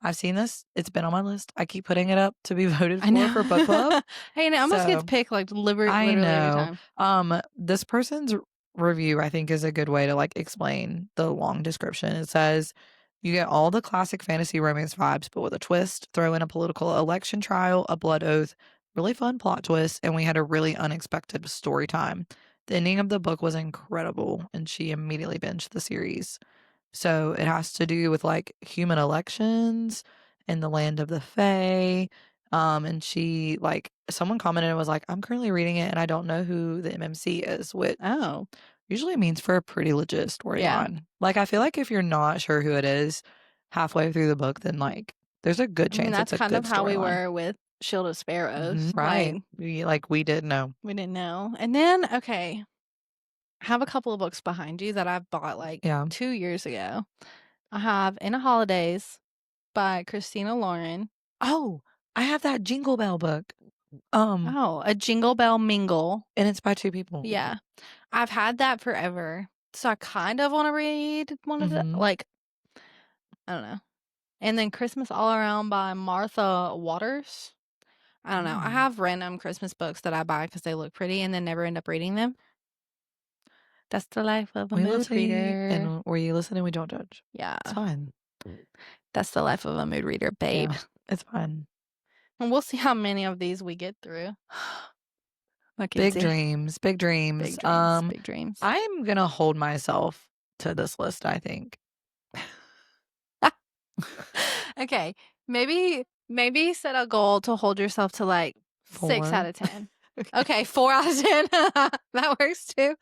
[SPEAKER 2] I've seen this. It's been on my list. I keep putting it up to be voted
[SPEAKER 1] I
[SPEAKER 2] for book club.
[SPEAKER 1] know. Hey, and it almost gets
[SPEAKER 2] So
[SPEAKER 1] picked, like,
[SPEAKER 2] I
[SPEAKER 1] literally every
[SPEAKER 2] know.
[SPEAKER 1] time.
[SPEAKER 2] This person's review, I think, is a good way to like explain the long description. It says, you get all the classic fantasy romance vibes, but with a twist. Throw in a political election trial, a blood oath, really fun plot twist, and we had a really unexpected story time. The ending of the book was incredible, and she immediately binged the series. So it has to do with like human elections in the land of the Fae. And she like someone commented and was like, I'm currently reading it and I don't know who the MMC is, which
[SPEAKER 1] Oh.
[SPEAKER 2] usually means for a pretty legit
[SPEAKER 1] Yeah.
[SPEAKER 2] storyline. Like I feel like if you're not sure who it is halfway through the book, then like there's a good
[SPEAKER 1] I mean,
[SPEAKER 2] chance it's
[SPEAKER 1] that's
[SPEAKER 2] a
[SPEAKER 1] kind of
[SPEAKER 2] good
[SPEAKER 1] how we
[SPEAKER 2] storyline.
[SPEAKER 1] were with Shield of Sparrows.
[SPEAKER 2] Right. We did know.
[SPEAKER 1] We didn't know. And then, okay, I have a couple of books behind you that I've bought, like,
[SPEAKER 2] Yeah.
[SPEAKER 1] 2 years ago. I have In the Holidays by Christina Lauren.
[SPEAKER 2] Oh, I have that Jingle Bell book. Um,
[SPEAKER 1] Oh, A Jingle Bell Mingle.
[SPEAKER 2] and it's by two people.
[SPEAKER 1] Yeah. I've had that forever. So I kind of wanna read one of the
[SPEAKER 2] Mhm.
[SPEAKER 1] like, I don't know. And then Christmas All Around by Martha Waters. I don't know. I
[SPEAKER 2] Mm.
[SPEAKER 1] have random Christmas books that I buy because they look pretty and then never end up reading them. That's the life of a
[SPEAKER 2] We
[SPEAKER 1] mood
[SPEAKER 2] listening
[SPEAKER 1] reader.
[SPEAKER 2] and where you listen and we don't judge.
[SPEAKER 1] Yeah.
[SPEAKER 2] It's fine.
[SPEAKER 1] That's the life of a mood reader, babe.
[SPEAKER 2] Yeah, it's fine.
[SPEAKER 1] And we'll see how many of these we get through.
[SPEAKER 2] Big
[SPEAKER 1] Mackenzie.
[SPEAKER 2] dreams, big dreams.
[SPEAKER 1] Big dreams. Big dreams.
[SPEAKER 2] I'm gonna hold myself to this list, I think.
[SPEAKER 1] Okay. Maybe set a goal to hold yourself to like 6 out
[SPEAKER 2] 4.
[SPEAKER 1] of 10. Okay, 4 out of 10. That works too.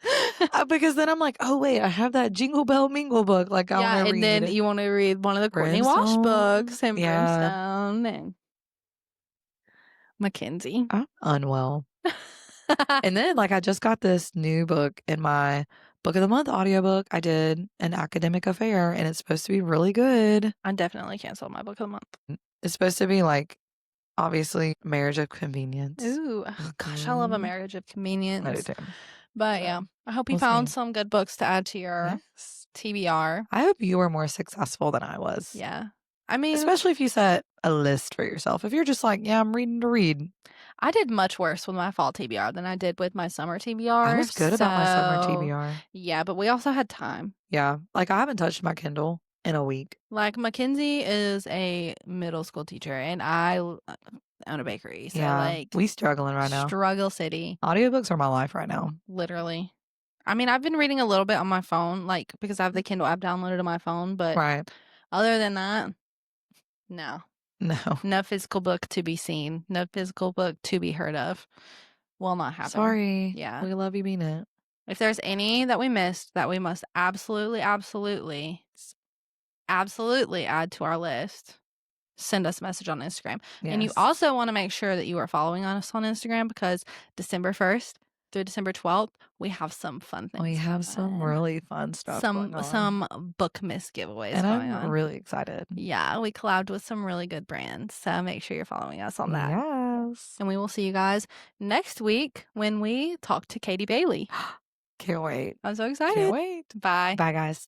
[SPEAKER 2] Because then I'm like, oh wait, I have that Jingle Bell Mingle book. Like I want
[SPEAKER 1] Yeah,
[SPEAKER 2] to
[SPEAKER 1] and then
[SPEAKER 2] read
[SPEAKER 1] you want to read one of the Courtney Walsh
[SPEAKER 2] Brimstone.
[SPEAKER 1] books and
[SPEAKER 2] Yeah,
[SPEAKER 1] Brimstone and Mackenzie.
[SPEAKER 2] I'm unwell. And then like I just got this new book in my book of the month audiobook. I did An Academic Affair, and it's supposed to be really good.
[SPEAKER 1] I definitely canceled my book of the month.
[SPEAKER 2] It's supposed to be like obviously Marriage of Convenience.
[SPEAKER 1] Ooh, gosh, I love a marriage of
[SPEAKER 2] I do
[SPEAKER 1] convenience.
[SPEAKER 2] too.
[SPEAKER 1] But
[SPEAKER 2] So,
[SPEAKER 1] yeah, I hope you
[SPEAKER 2] we'll
[SPEAKER 1] found
[SPEAKER 2] see.
[SPEAKER 1] some good books to add to your
[SPEAKER 2] Yes.
[SPEAKER 1] TBR.
[SPEAKER 2] I hope you were more successful than I was.
[SPEAKER 1] Yeah. I mean,
[SPEAKER 2] Especially if you set a list for yourself. If you're just like, yeah, I'm reading to read.
[SPEAKER 1] I did much worse with my fall TBR than I did with my summer TBR.
[SPEAKER 2] I was good about my summer
[SPEAKER 1] So,
[SPEAKER 2] TBR.
[SPEAKER 1] yeah, but we also had time.
[SPEAKER 2] Yeah. Like I haven't touched my Kindle in a week.
[SPEAKER 1] Like Mackenzie is a middle school teacher and I own a bakery. So
[SPEAKER 2] Yeah.
[SPEAKER 1] like
[SPEAKER 2] We struggling right now.
[SPEAKER 1] struggle city.
[SPEAKER 2] Audiobooks are my life right now.
[SPEAKER 1] Literally. I mean, I've been reading a little bit on my phone, like because I have the Kindle app downloaded on my phone, but
[SPEAKER 2] Right.
[SPEAKER 1] other than that, no.
[SPEAKER 2] No.
[SPEAKER 1] No physical book to be seen. No physical book to be heard of. Will not happen.
[SPEAKER 2] Sorry.
[SPEAKER 1] Yeah.
[SPEAKER 2] We love you, mean it.
[SPEAKER 1] If there's any that we missed that we must absolutely add to our list, send us a message on Instagram.
[SPEAKER 2] Yes.
[SPEAKER 1] And you also want to make sure that you are following us on Instagram because December 1st through December 12th, we have some fun things.
[SPEAKER 2] We have some really fun stuff going on.
[SPEAKER 1] Some book miss giveaways
[SPEAKER 2] and
[SPEAKER 1] going
[SPEAKER 2] I'm
[SPEAKER 1] on.
[SPEAKER 2] really excited.
[SPEAKER 1] Yeah, we collabed with some really good brands. So make sure you're following us on that.
[SPEAKER 2] Yes.
[SPEAKER 1] And we will see you guys next week when we talk to Katie Bailey.
[SPEAKER 2] Can't wait.
[SPEAKER 1] I'm so excited.
[SPEAKER 2] Can't wait.
[SPEAKER 1] Bye.
[SPEAKER 2] Bye, guys.